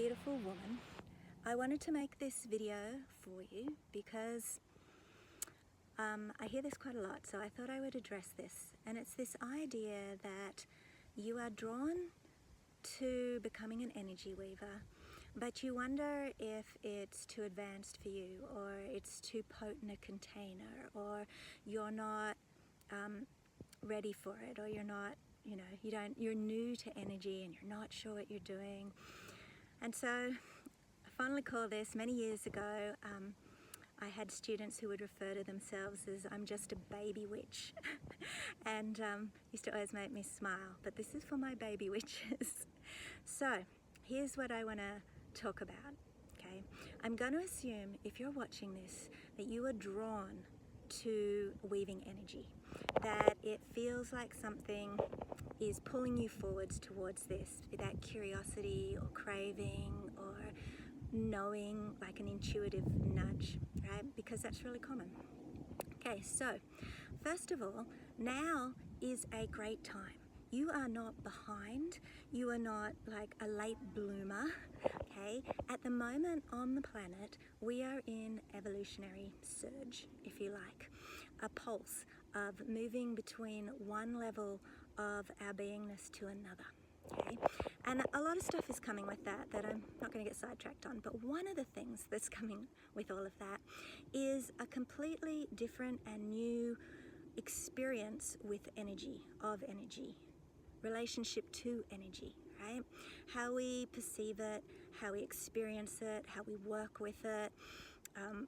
beautiful woman. I wanted to make this video for you because I hear this quite a lot, so I thought I would address this. And it's this idea that you are drawn to becoming an energy weaver, but you wonder if it's too advanced for you, or it's too potent a container, or you're not ready for it, or you're not, you're new to energy and you're not sure what you're doing. And so I finally called this many years ago. I had students who would refer to themselves as I'm just a baby witch and used to always make me smile, but this is for my baby witches. So here's what I want to talk about, okay? I'm going to assume if you're watching this that you are drawn to weaving energy, that it feels like something is pulling you forwards towards this, that curiosity or craving or knowing, like an intuitive nudge, right? Because that's really common. Okay, so first of all, now is a great time. You are not behind, you are not like a late bloomer, okay? At the moment on the planet, we are in evolutionary surge, if you like, a pulse of moving between one level of our beingness to another, okay? And a lot of stuff is coming with that I'm not going to get sidetracked on, but one of the things that's coming with all of that is a completely different and new experience with energy, of energy, relationship to energy, right? How we perceive it, how we experience it, how we work with it,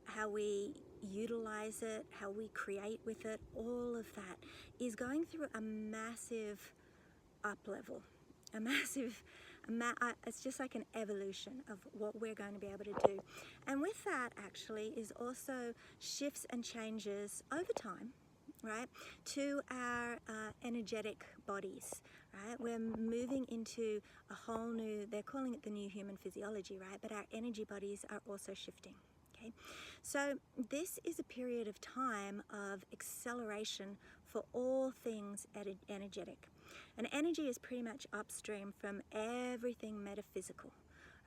how we utilize it, how we create with it, all of that is going through a massive up level, it's just like an evolution of what we're going to be able to do. And with that actually is also shifts and changes over time, right, to our energetic bodies, right? We're moving into a whole new, they're calling it the new human physiology, right? But our energy bodies are also shifting, okay? So this is a period of time of acceleration for all things energetic. And energy is pretty much upstream from everything metaphysical,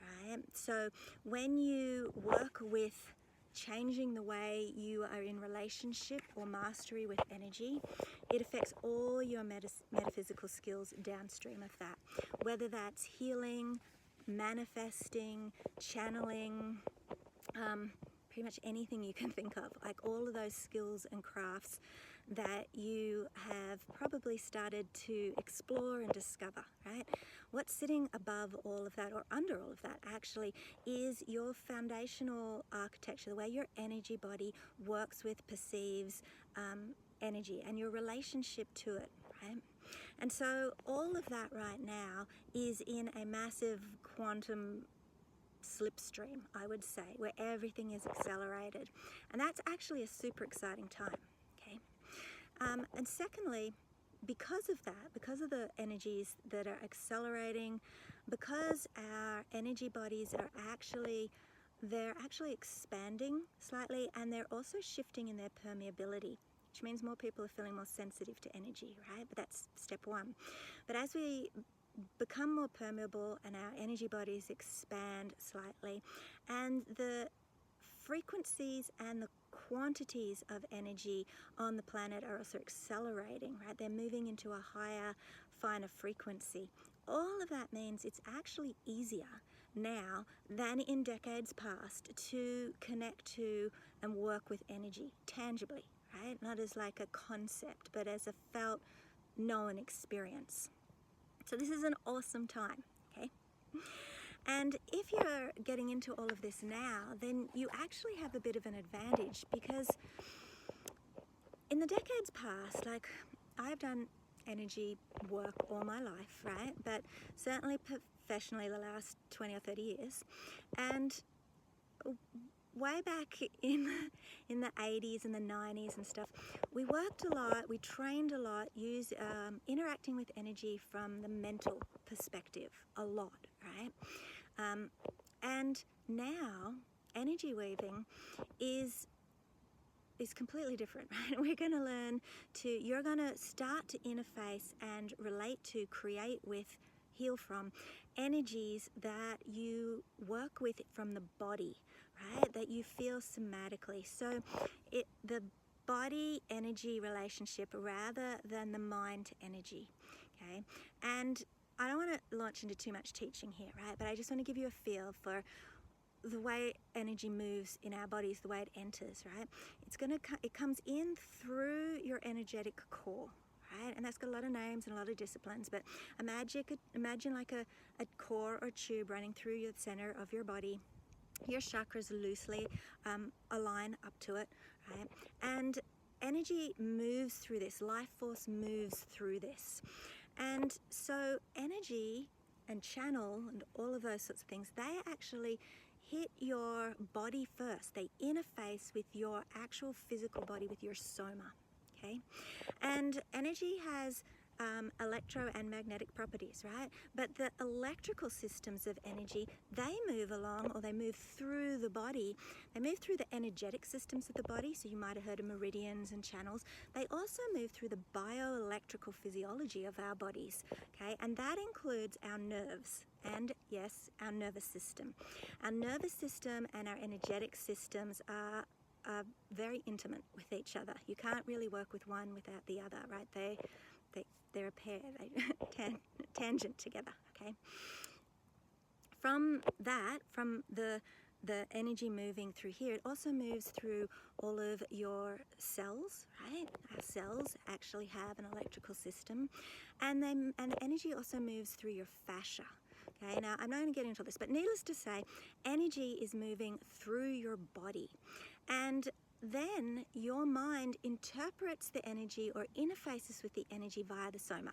right? So when you work with changing the way you are in relationship or mastery with energy, it affects all your metaphysical skills downstream of that, whether that's healing, manifesting, channeling, pretty much anything you can think of, like all of those skills and crafts that you have probably started to explore and discover, right? What's sitting above all of that, or under all of that actually, is your foundational architecture, the way your energy body works with, perceives energy, and your relationship to it, right? And so all of that right now is in a massive quantum slipstream, I would say, where everything is accelerated. And that's actually a super exciting time, okay? And secondly, because of that, because of the energies that are accelerating, because our energy bodies are they're actually expanding slightly, and they're also shifting in their permeability, which means more people are feeling more sensitive to energy, right? But that's step one. But as we become more permeable and our energy bodies expand slightly, and the frequencies and the quantities of energy on the planet are also accelerating, right? They're moving into a higher, finer frequency. All of that means it's actually easier now than in decades past to connect to and work with energy tangibly, right? Not as like a concept, but as a felt, known experience. So this is an awesome time, okay? And if you're getting into all of this now, then you actually have a bit of an advantage, because in the decades past, like, I've done energy work all my life, right? But certainly professionally the last 20 or 30 years. And way back in the 80s and the 90s and stuff, we worked a lot, we trained a lot, interacting with energy from the mental perspective a lot, right? And now energy weaving is completely different, right? We're going to learn you're going to start to interface and relate to, create with, heal from energies that you work with from the body, right? That you feel somatically. So the body energy relationship rather than the mind energy, okay? And I don't want to launch into too much teaching here, right? But I just want to give you a feel for the way energy moves in our bodies, the way it enters, right? It comes in through your energetic core, right? And that's got a lot of names and a lot of disciplines, but imagine like a core or tube running through the center of your body. Your chakras loosely align up to it, right? And energy moves through this, life force moves through this. And so energy and channel and all of those sorts of things, they actually hit your body first. They interface with your actual physical body, with your soma, okay? And energy has electro and magnetic properties, right? But the electrical systems of energy, they move along, or they move through the body. They move through the energetic systems of the body, so you might have heard of meridians and channels. They also move through the bioelectrical physiology of our bodies, okay? And that includes our nerves and, yes, our nervous system. Our nervous system and our energetic systems are very intimate with each other. You can't really work with one without the other, right? They're a pair, they tangent together, okay? From the energy moving through here, it also moves through all of your cells, right? Our cells actually have an electrical system, and the energy also moves through your fascia. Okay, now I'm not going to get into this, but needless to say, energy is moving through your body, and then your mind interprets the energy or interfaces with the energy via the soma,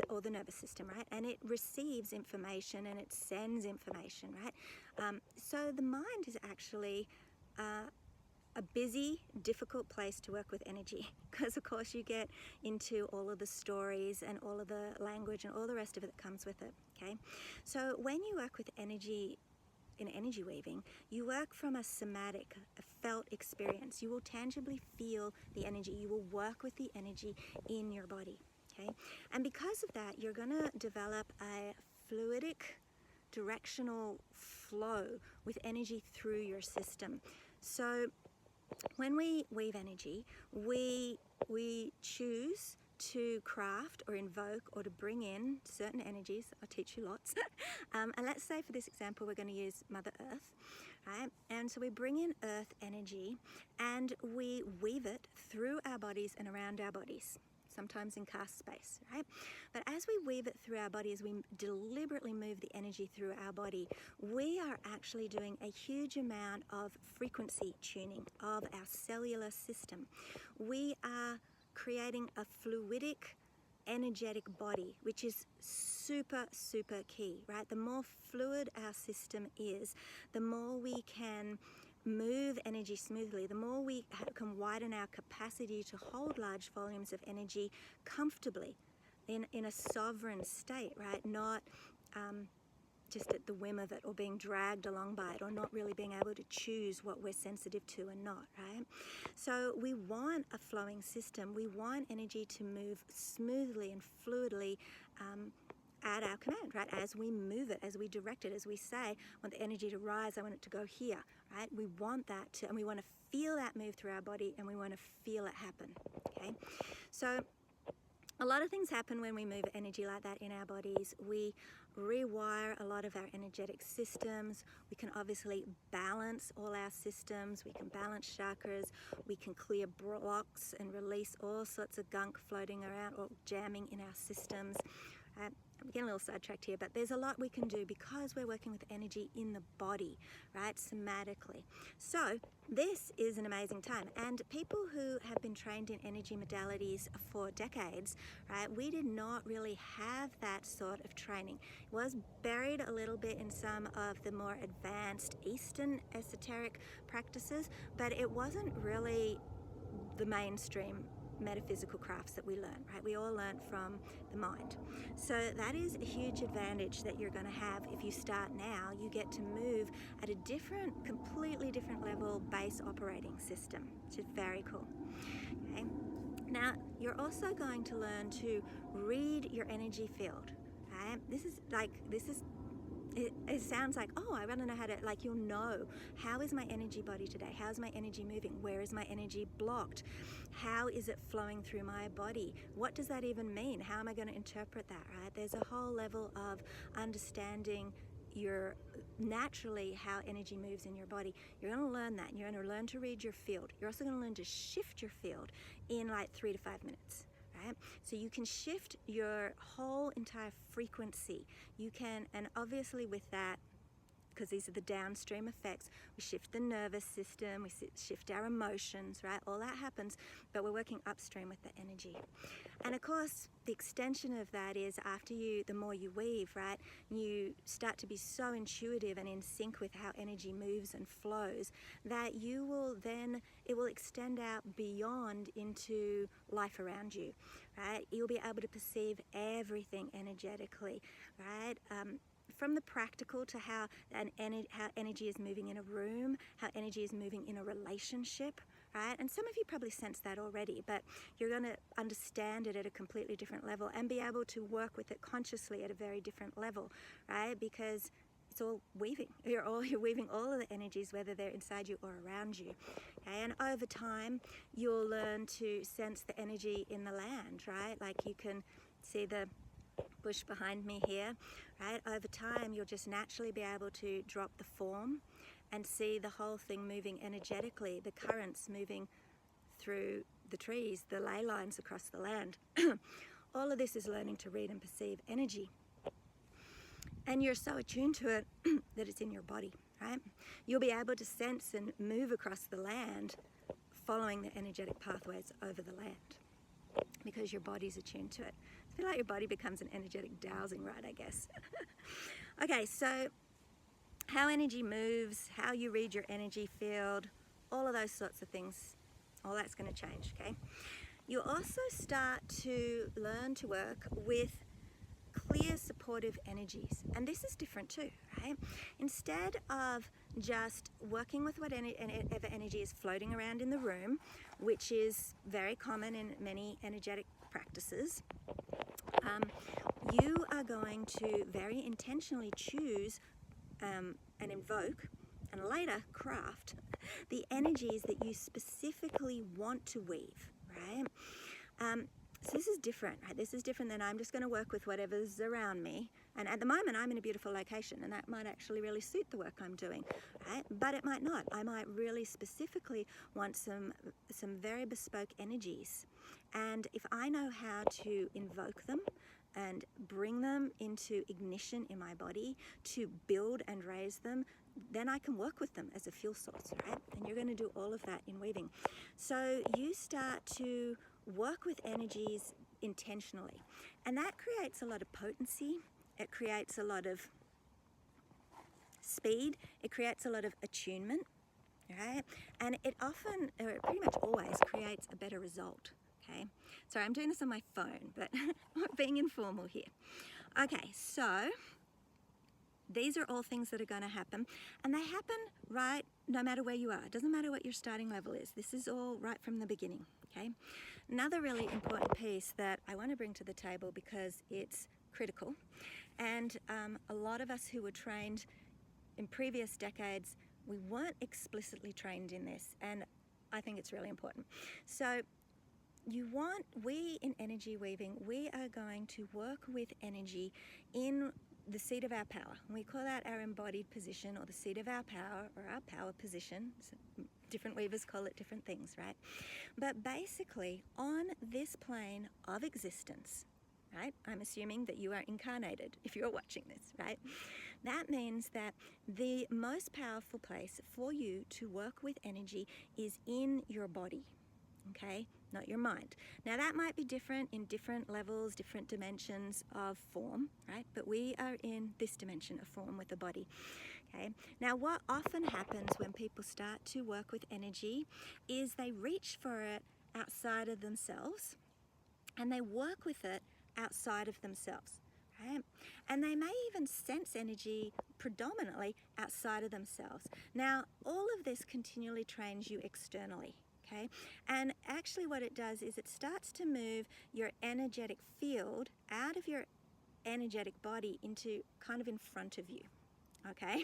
or the nervous system, right? And it receives information and it sends information, right? So the mind is actually a busy, difficult place to work with energy, because of course you get into all of the stories and all of the language and all the rest of it that comes with it, okay? So when you work with energy in energy weaving, you work from a somatic, a felt experience. You will tangibly feel the energy. You will work with the energy in your body, okay? And because of that, you're going to develop a fluidic, directional flow with energy through your system. So when we weave energy, we choose to craft or invoke or to bring in certain energies. I'll teach you lots. And let's say for this example, we're going to use Mother Earth, right? And so we bring in Earth energy and we weave it through our bodies and around our bodies, sometimes in cast space, right? But as we weave it through our body, as we deliberately move the energy through our body, we are actually doing a huge amount of frequency tuning of our cellular system. We are creating a fluidic, energetic body, which is super, super key, right? The more fluid our system is, the more we can move energy smoothly, the more we can widen our capacity to hold large volumes of energy comfortably in a sovereign state, right? Not just at the whim of it, or being dragged along by it, or not really being able to choose what we're sensitive to and not, right? So we want a flowing system. We want energy to move smoothly and fluidly at our command, right? As we move it, as we direct it, as we say, I want the energy to rise, I want it to go here, right? We want that to, and we want to feel that move through our body, and we want to feel it happen, okay? So a lot of things happen when we move energy like that in our bodies. We rewire a lot of our energetic systems. We can obviously balance all our systems. We can balance chakras. We can clear blocks and release all sorts of gunk floating around or jamming in our systems. I'm getting a little sidetracked here, but there's a lot we can do because we're working with energy in the body, right, somatically. So this is an amazing time, and people who have been trained in energy modalities for decades, right, we did not really have that sort of training. It was buried a little bit in some of the more advanced Eastern esoteric practices, but it wasn't really the mainstream metaphysical crafts that we learn, right? We all learn from the mind. So that is a huge advantage that you're going to have if you start now. You get to move at a different, completely different level base operating system, which is very cool. Okay. Now, you're also going to learn to read your energy field. right? It sounds like, oh, I want to know how to, like, you'll know, how is my energy body today? How's my energy moving? Where is my energy blocked? How is it flowing through my body? What does that even mean? How am I going to interpret that, right? There's a whole level of understanding your naturally how energy moves in your body. You're going to learn that. You're going to learn to read your field. You're also going to learn to shift your field in like 3 to 5 minutes. Right? So you can shift your whole entire frequency. You can, and obviously with that, because these are the downstream effects, we shift the nervous system, we shift our emotions, right? All that happens, but we're working upstream with the energy. And of course, the extension of that is after the more you weave, right, you start to be so intuitive and in sync with how energy moves and flows that you will then, it will extend out beyond into life around you, right? You'll be able to perceive everything energetically, right? From the practical to how energy is moving in a room, how energy is moving in a relationship, right? And some of you probably sense that already, but you're going to understand it at a completely different level and be able to work with it consciously at a very different level, right? Because it's all weaving. You're weaving all of the energies, whether they're inside you or around you. Okay? And over time, you'll learn to sense the energy in the land, right? Like you can see the bush behind me here, right? Over time, you'll just naturally be able to drop the form and see the whole thing moving energetically, the currents moving through the trees, the ley lines across the land. All of this is learning to read and perceive energy. And you're so attuned to it that it's in your body, right? You'll be able to sense and move across the land following the energetic pathways over the land because your body's attuned to it. I feel like your body becomes an energetic dowsing rod, I guess. Okay, so how energy moves, how you read your energy field, all of those sorts of things, all that's going to change, okay? You also start to learn to work with clear supportive energies, and this is different too, right? Instead of just working with whatever energy is floating around in the room, which is very common in many energetic practices, you are going to very intentionally choose and invoke and later craft the energies that you specifically want to weave, right? So this is different, right? This is different than I'm just going to work with whatever's around me. And at the moment, I'm in a beautiful location, and that might actually really suit the work I'm doing, right? But it might not. I might really specifically want some very bespoke energies. And if I know how to invoke them and bring them into ignition in my body to build and raise them, then I can work with them as a fuel source, right? And you're going to do all of that in weaving. So you start to work with energies intentionally, and that creates a lot of potency. It creates a lot of speed. It creates a lot of attunement, right? And it often, or it pretty much always, creates a better result. Okay, sorry, I'm doing this on my phone, but I'm being informal here. Okay, so these are all things that are going to happen, and they happen right no matter where you are. It doesn't matter what your starting level is. This is all right from the beginning, okay? Another really important piece that I want to bring to the table because it's critical, and a lot of us who were trained in previous decades, we weren't explicitly trained in this, and I think it's really important. So we in energy weaving, we are going to work with energy in the seat of our power. We call that our embodied position, or the seat of our power, or our power position. So different weavers call it different things, right? But basically, on this plane of existence, right? I'm assuming that you are incarnated if you're watching this, right? That means that the most powerful place for you to work with energy is in your body. Okay, not your mind. Now that might be different in different levels, different dimensions of form, right? But we are in this dimension of form with the body. Okay, now what often happens when people start to work with energy is they reach for it outside of themselves and they work with it outside of themselves, right? And they may even sense energy predominantly outside of themselves. Now, all of this continually trains you externally. Okay, and actually what it does is it starts to move your energetic field out of your energetic body into kind of in front of you, okay?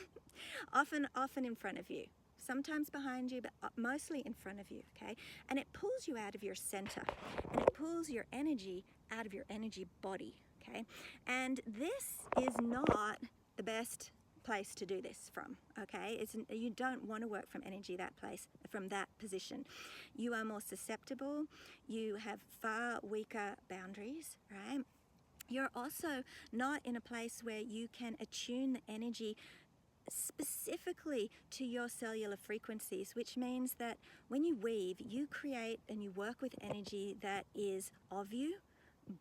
Often in front of you. Sometimes behind you, but mostly in front of you, okay? And it pulls you out of your center, and it pulls your energy out of your energy body, okay? And this is not the best place to do this from, okay? You don't want to work from energy from that position. You are more susceptible, you have far weaker boundaries, right? You're also not in a place where you can attune the energy specifically to your cellular frequencies, which means that when you weave, you create and you work with energy that is of you,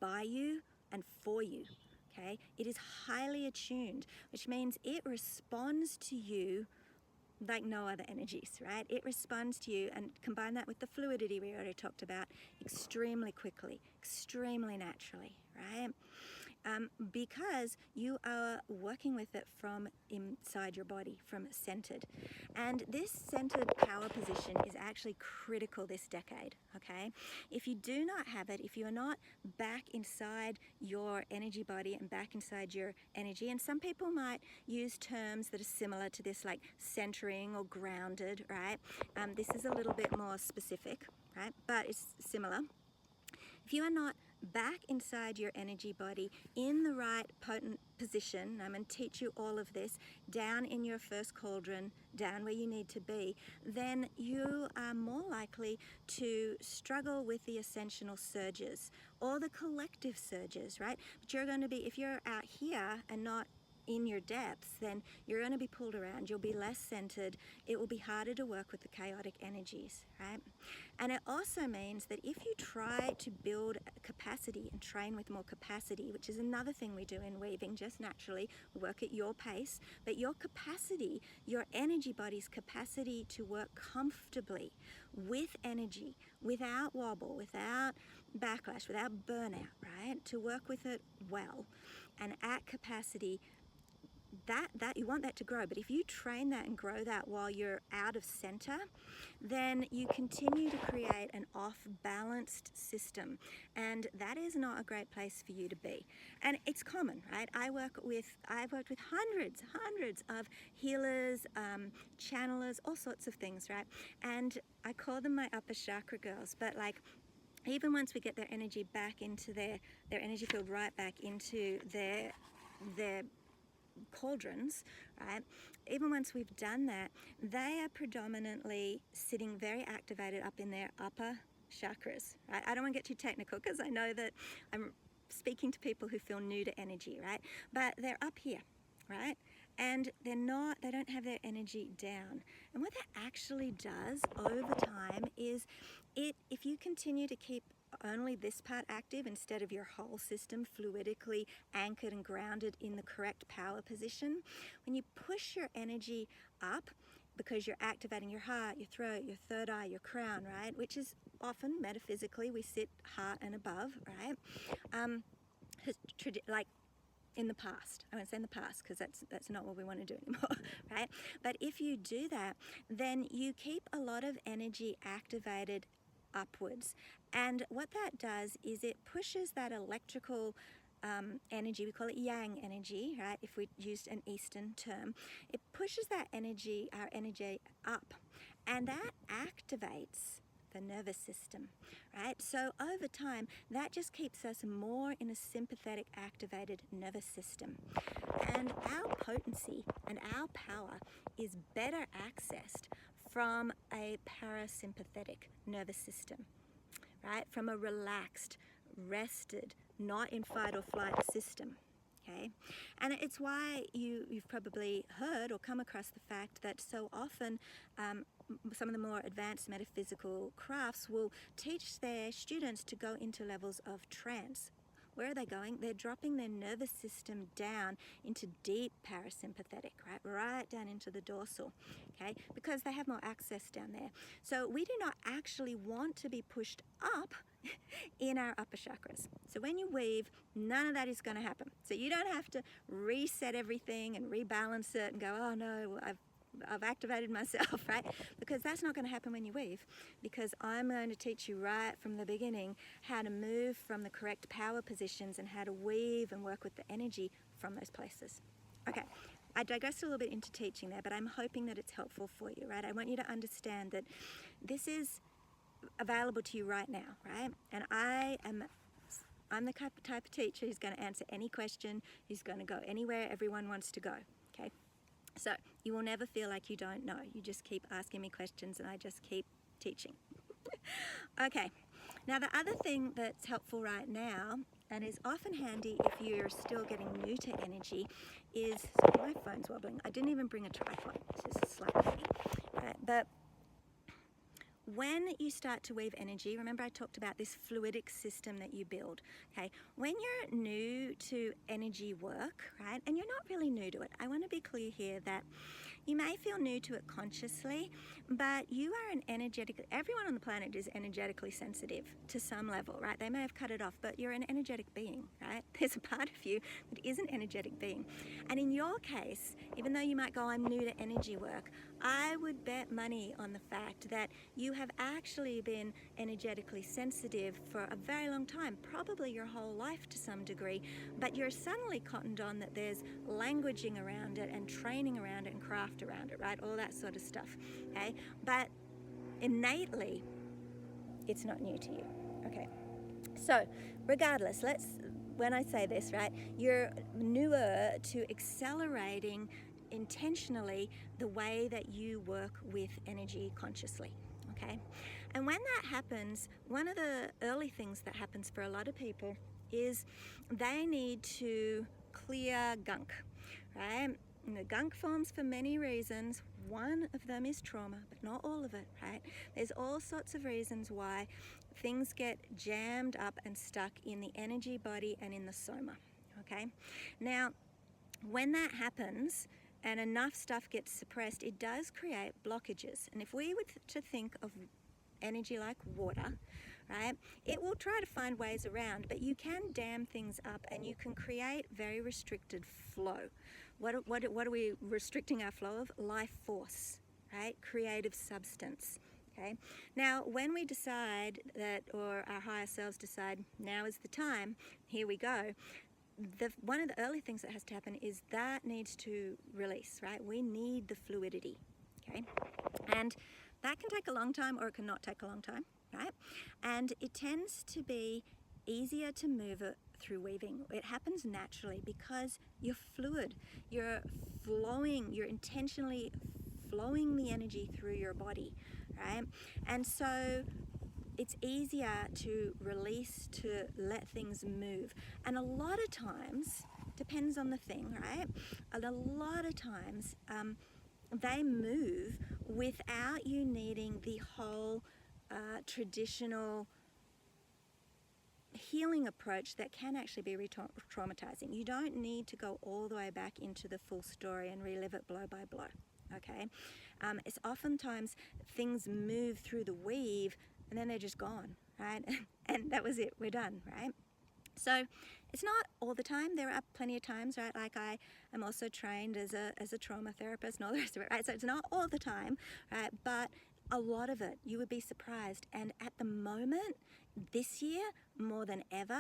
by you, and for you, okay? It is highly attuned, which means it responds to you like no other energies, right? It responds to you, and combine that with the fluidity we already talked about, extremely quickly, extremely naturally, right? Because you are working with it from inside your body, from centered. And this centered power position is actually critical this decade, okay? If you do not have it, if you are not back inside your energy body and back inside your energy, and some people might use terms that are similar to this, like centering or grounded, right? This is a little bit more specific, right? But it's similar. If you are not back inside your energy body in the right potent position, I'm going to teach you all of this, down in your first cauldron, down where you need to be, then you are more likely to struggle with the ascensional surges or the collective surges, right? But you're going to be, if you're out here and not in your depths, then you're going to be pulled around, you'll be less centered, it will be harder to work with the chaotic energies, right? And it also means that if you try to build capacity and train with more capacity, which is another thing we do in weaving, just naturally, we work at your pace, but your capacity, your energy body's capacity to work comfortably with energy, without wobble, without backlash, without burnout, right? To work with it well and at capacity, that you want that to grow. But if you train that and grow that while you're out of center, then you continue to create an off-balanced system, and that is not a great place for you to be. And it's common, right? I've worked with hundreds of healers, channelers, all sorts of things, right? And I call them my upper chakra girls, but like, even once we get their energy back into their energy field, right back into their cauldrons, right? Even once we've done that, they are predominantly sitting very activated up in their upper chakras, right? I don't want to get too technical because I know that I'm speaking to people who feel new to energy, right? But they're up here, right? And they don't have their energy down. And what that actually does over time is if you continue to keep only this part active instead of your whole system fluidically anchored and grounded in the correct power position, when you push your energy up, because you're activating your heart, your throat, your third eye, your crown, right? Which is often metaphysically we sit heart and above, right? Like in the past, I won't say in the past because that's not what we want to do anymore, right? But if you do that, then you keep a lot of energy activated upwards, and what that does is it pushes that electrical energy, we call it yang energy, right? If we used an Eastern term, it pushes that energy, our energy up, and that activates the nervous system, right? So over time, that just keeps us more in a sympathetic activated nervous system. And our potency and our power is better accessed from a parasympathetic nervous system, right? From a relaxed, rested, not in fight or flight system. Okay, and it's why you've probably heard or come across the fact that so often some of the more advanced metaphysical crafts will teach their students to go into levels of trance. Where are they going? They're dropping their nervous system down into deep parasympathetic, right down into the dorsal, okay, because they have more access down there. So we do not actually want to be pushed up in our upper chakras. So when you weave, none of that is going to happen. So you don't have to reset everything and rebalance it and go, oh no, I've activated myself, right? Because that's not going to happen when you weave, because I'm going to teach you right from the beginning how to move from the correct power positions and how to weave and work with the energy from those places. Okay, I digressed a little bit into teaching there, but I'm hoping that it's helpful for you, right? I want you to understand that this is available to you right now, right? And I'm the type of teacher who's going to answer any question, who's going to go anywhere everyone wants to go, okay? So you will never feel like you don't know. You just keep asking me questions and I just keep teaching. Okay, now the other thing that's helpful right now and is often handy if you're still getting new to energy is, sorry, my phone's wobbling. I didn't even bring a tripod. This is slightly, right? But when you start to weave energy, remember I talked about this fluidic system that you build, okay? When you're new to energy work, right, and you're not really new to it, I want to be clear here that you may feel new to it consciously, but you are everyone on the planet is energetically sensitive to some level, right? They may have cut it off, but you're an energetic being, right? There's a part of you that is an energetic being. And in your case, even though you might go, I'm new to energy work, I would bet money on the fact that you have actually been energetically sensitive for a very long time, probably your whole life to some degree, but you're suddenly cottoned on that there's languaging around it and training around it and craft around it, right? All that sort of stuff, okay? But innately, it's not new to you, okay? So regardless, when I say this, right, you're newer to accelerating intentionally the way that you work with energy consciously, okay? And when that happens, one of the early things that happens for a lot of people is they need to clear gunk, right? And the gunk forms for many reasons. One of them is trauma, but not all of it, right? There's all sorts of reasons why things get jammed up and stuck in the energy body and in the soma, okay? Now, when that happens and enough stuff gets suppressed, it does create blockages. And if we were to think of energy like water, right, it will try to find ways around, but you can dam things up and you can create very restricted flow. What are we restricting our flow of? Life force, right? Creative substance. Okay. Now, when we decide that, or our higher selves decide, now is the time, here we go, one of the early things that has to happen is that needs to release, right? We need the fluidity, okay? And that can take a long time or it can not take a long time, right? And it tends to be easier to move it through weaving. It happens naturally because you're fluid. You're flowing, you're intentionally flowing the energy through your body, right? And so it's easier to release, to let things move. And a lot of times, depends on the thing, right? And a lot of times, they move without you needing the whole traditional healing approach that can actually be re-traumatizing. You don't need to go all the way back into the full story and relive it blow by blow, okay? It's oftentimes things move through the weave and then they're just gone, right? And that was it, we're done, right? So it's not all the time. There are plenty of times, right? Like I am also trained as a trauma therapist and all the rest of it, right? So it's not all the time, right? But a lot of it, you would be surprised. And at the moment, this year, more than ever,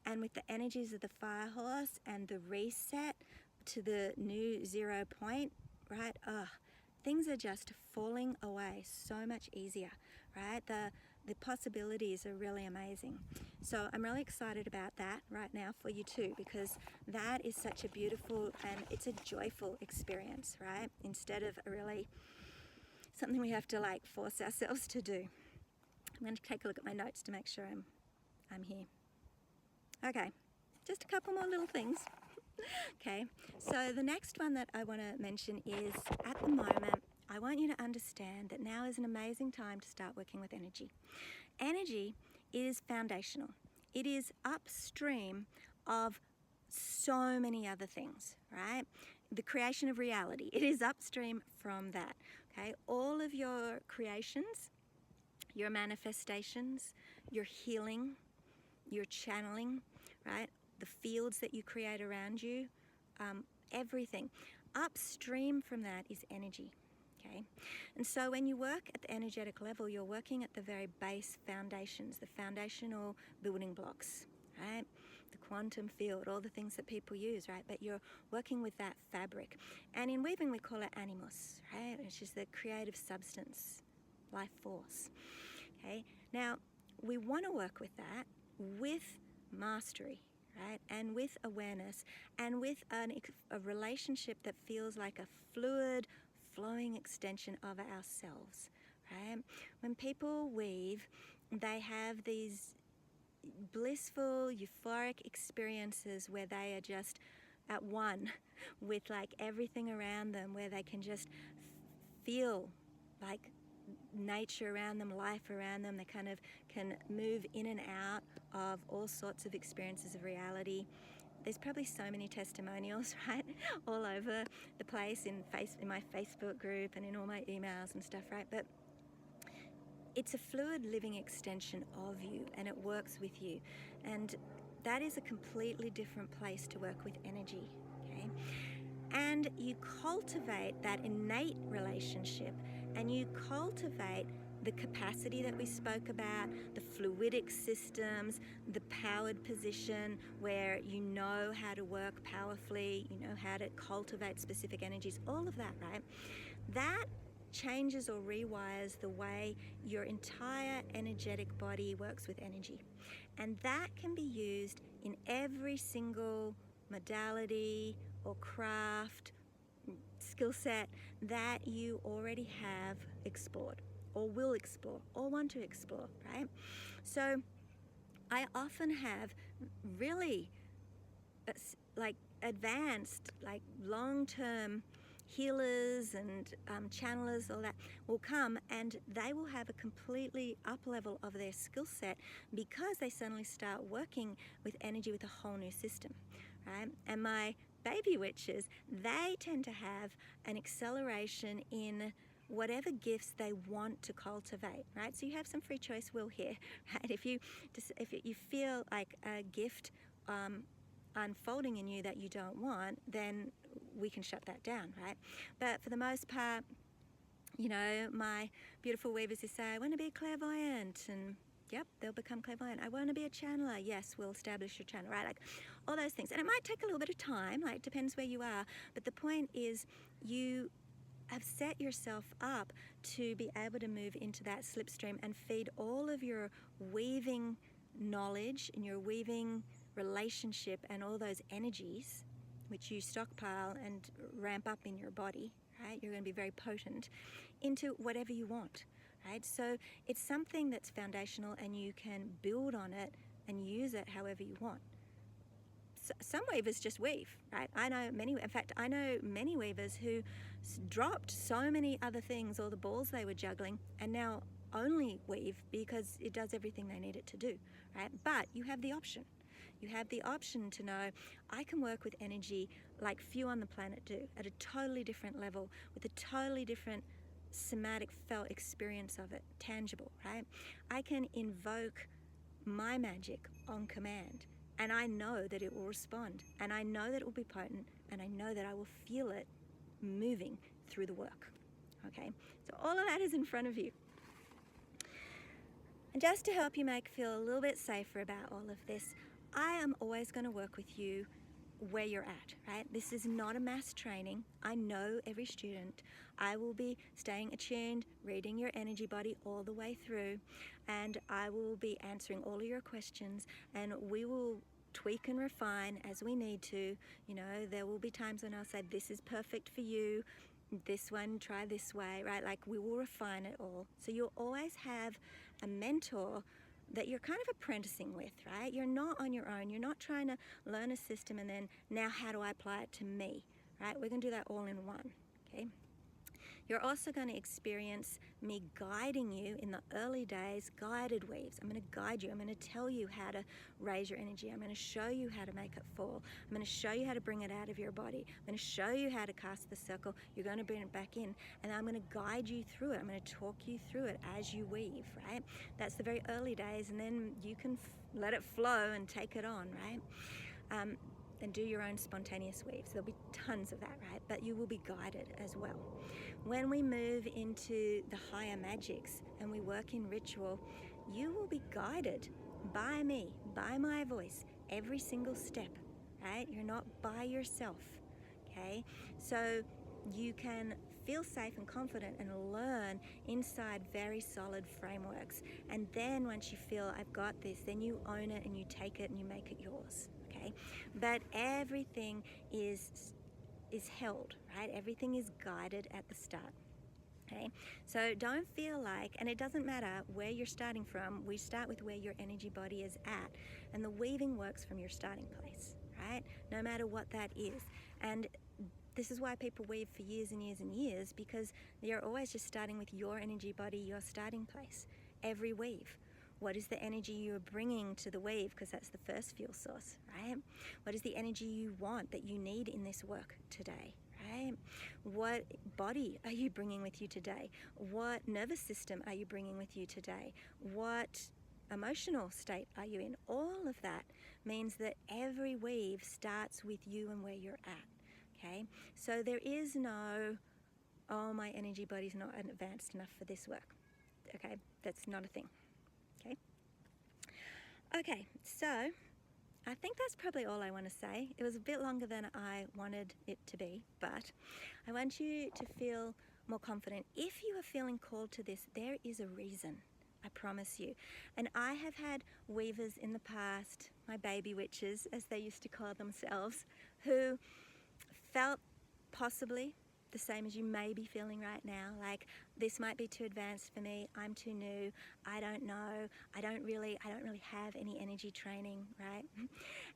and with the energies of the fire horse and the reset to the new 0 point, right? Things are just falling away so much easier, right? The possibilities are really amazing. So I'm really excited about that right now for you too, because that is such a beautiful and it's a joyful experience, right? Instead of really something we have to like force ourselves to do. I'm going to take a look at my notes to make sure I'm here. Okay, just a couple more little things. Okay, so the next one that I want to mention is, at the moment, I want you to understand that now is an amazing time to start working with energy. Energy is foundational. It is upstream of so many other things, right? The creation of reality, it is upstream from that, okay? All of your creations, your manifestations, your healing, your channeling, right? The fields that you create around you, everything. Upstream from that is energy, Okay, and so when you work at the energetic level, you're working at the very base foundations, the foundational building blocks, right? The quantum field, all the things that people use, right? But you're working with that fabric. And in weaving, we call it animus, right? Which is the creative substance, life force. Okay, now we want to work with that with mastery, right? And with awareness, and with a relationship that feels like a fluid, flowing extension of ourselves, right? When people weave, they have these blissful, euphoric experiences where they are just at one with like everything around them, where they can just feel like nature around them, life around them. They kind of can move in and out of all sorts of experiences of reality. There's probably so many testimonials, right, all over the place in my Facebook group and in all my emails and stuff, right? But it's a fluid living extension of you, and it works with you. And that is a completely different place to work with energy, okay? And you cultivate that innate relationship, and you cultivate the capacity that we spoke about, the fluidic systems, the powered position where you know how to work powerfully, you know how to cultivate specific energies, all of that, right? That changes or rewires the way your entire energetic body works with energy. And that can be used in every single modality or craft, skill set that you already have explored or will explore or want to explore, right? So I often have really like advanced, like long-term healers and channelers, all that will come, and they will have a completely up level of their skill set because they suddenly start working with energy with a whole new system, right? And my baby witches, they tend to have an acceleration in whatever gifts they want to cultivate, right? So you have some free choice will here, right? If you feel like a gift unfolding in you that you don't want, then we can shut that down, right? But for the most part, you know, my beautiful weavers who say, I want to be clairvoyant, and yep, they'll become clairvoyant. I want to be a channeler. Yes, we'll establish your channel, right? Like all those things. And it might take a little bit of time, like it depends where you are. But the point is you have set yourself up to be able to move into that slipstream and feed all of your weaving knowledge and your weaving relationship and all those energies which you stockpile and ramp up in your body, right? You're going to be very potent into whatever you want, right? So it's something that's foundational, and you can build on it and use it however you want. So some weavers just weave, right? I know many weavers who dropped so many other things, all the balls they were juggling, and now only weave because it does everything they need it to do, right? But you have the option. You have the option to know, I can work with energy like few on the planet do, at a totally different level, with a totally different somatic felt experience of it, tangible, right? I can invoke my magic on command, and I know that it will respond, and I know that it will be potent, and I know that I will feel it moving through the work, okay? So all of that is in front of you. And just to help you feel a little bit safer about all of this, I am always going to work with you where you're at, right? This is not a mass training. I know every student. I will be staying attuned, reading your energy body all the way through, and I will be answering all of your questions, and we will tweak and refine as we need to. You know, there will be times when I'll say, this is perfect for you, this one, try this way, right? Like we will refine it all. So you'll always have a mentor that you're kind of apprenticing with, right? You're not on your own. You're not trying to learn a system and then, now how do I apply it to me, right? We're going to do that all in one, okay? You're also going to experience me guiding you in the early days, guided weaves. I'm going to guide you. I'm going to tell you how to raise your energy. I'm going to show you how to make it fall. I'm going to show you how to bring it out of your body. I'm going to show you how to cast the circle. You're going to bring it back in, and I'm going to guide you through it. I'm going to talk you through it as you weave, right? That's the very early days, and then you can let it flow and take it on, right? and do your own spontaneous weaves. There'll be tons of that, right? But you will be guided as well. When we move into the higher magics and we work in ritual, you will be guided by me, by my voice, every single step, right? You're not by yourself, okay? So you can feel safe and confident and learn inside very solid frameworks. And then once you feel I've got this, then you own it and you take it and you make it yours, okay? But everything is held, right? Everything is guided at the start. Okay, so don't feel like, and it doesn't matter where you're starting from, we start with where your energy body is at, and the weaving works from your starting place, right? No matter what that is. And this is why people weave for years and years and years, because you're always just starting with your energy body, your starting place. Every weave. What is the energy you're bringing to the weave? Because that's the first fuel source, right? What is the energy you want, that you need in this work today, right? What body are you bringing with you today? What nervous system are you bringing with you today? What emotional state are you in? All of that means that every weave starts with you and where you're at, okay? So there is no, oh, my energy body's not advanced enough for this work, okay? That's not a thing. Okay, so I think that's probably all I want to say. It was a bit longer than I wanted it to be, but I want you to feel more confident. If you are feeling called to this, there is a reason, I promise you. And I have had weavers in the past, my baby witches, as they used to call themselves, who felt possibly the same as you may be feeling right now, like this might be too advanced for me, I'm too new, I don't know, I don't really have any energy training, right?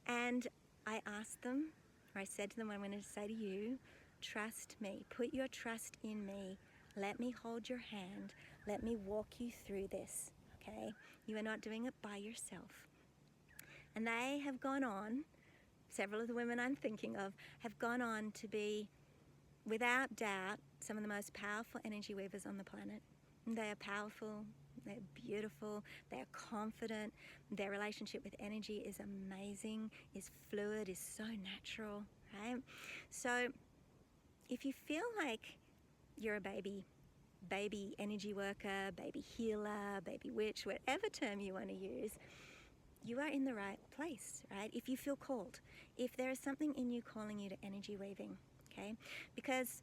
And I asked them, or I said to them what I'm going to say to you, trust me, put your trust in me, let me hold your hand, let me walk you through this, okay? You are not doing it by yourself. And they have gone on, several of the women I'm thinking of, have gone on to be, without doubt, some of the most powerful energy weavers on the planet. They are powerful, they're beautiful, they're confident, their relationship with energy is amazing, is fluid, is so natural, right? So if you feel like you're a baby energy worker, baby healer, baby witch, whatever term you want to use, you are in the right place, right? If you feel called, if there is something in you calling you to energy weaving, okay? Because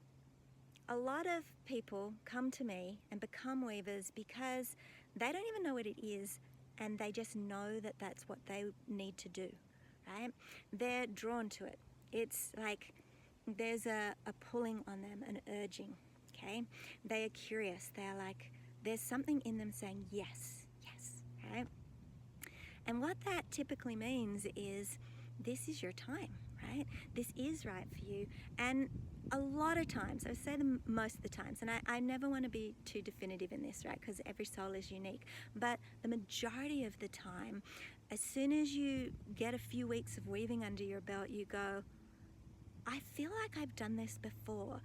a lot of people come to me and become weavers because they don't even know what it is, and they just know that that's what they need to do, right? They're drawn to it. It's like there's a pulling on them, an urging, okay? They are curious. They're like, there's something in them saying yes, right? And what that typically means is this is your time, right? This is right for you. And a lot of times, I would say most of the times, and I never want to be too definitive in this, right? Because every soul is unique. But the majority of the time, as soon as you get a few weeks of weaving under your belt, you go, I feel like I've done this before.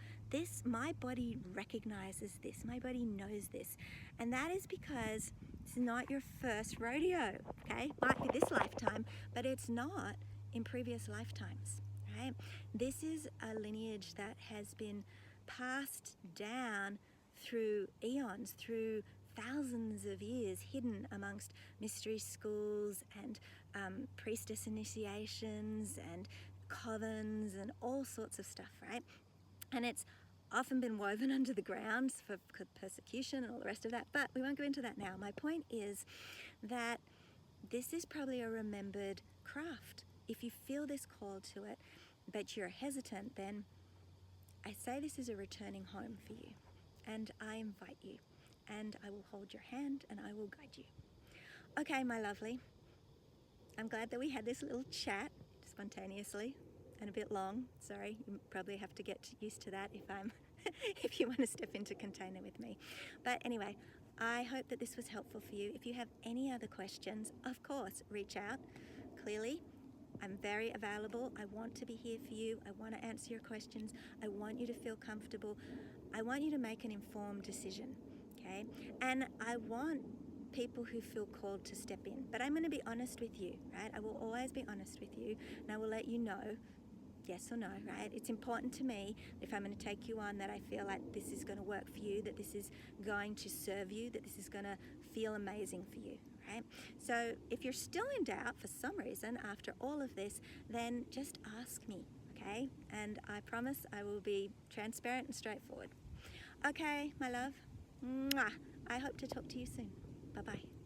My body recognizes this. My body knows this. And that is because it's not your first rodeo, okay? Might be this lifetime, but it's not in previous lifetimes, right? This is a lineage that has been passed down through eons, through thousands of years, hidden amongst mystery schools and priestess initiations and covens and all sorts of stuff, right? And it's often been woven under the ground for persecution and all the rest of that, but we won't go into that now. My point is that this is probably a remembered craft. If you feel this call to it, but you're hesitant, then I say this is a returning home for you, and I invite you, and I will hold your hand and I will guide you. Okay, my lovely, I'm glad that we had this little chat spontaneously and a bit long. Sorry, you probably have to get used to that if you want to step into container with me. But anyway, I hope that this was helpful for you. If you have any other questions, of course, reach out. Clearly, I'm very available. I want to be here for you. I want to answer your questions. I want you to feel comfortable. I want you to make an informed decision, okay? And I want people who feel called to step in. But I'm going to be honest with you, right? I will always be honest with you, and I will let you know, yes or no, right? It's important to me, if I'm going to take you on, that I feel like this is going to work for you, that this is going to serve you, that this is going to feel amazing for you, right? So if you're still in doubt for some reason after all of this, then just ask me, okay? And I promise I will be transparent and straightforward. Okay, my love. Mwah. I hope to talk to you soon. Bye-bye.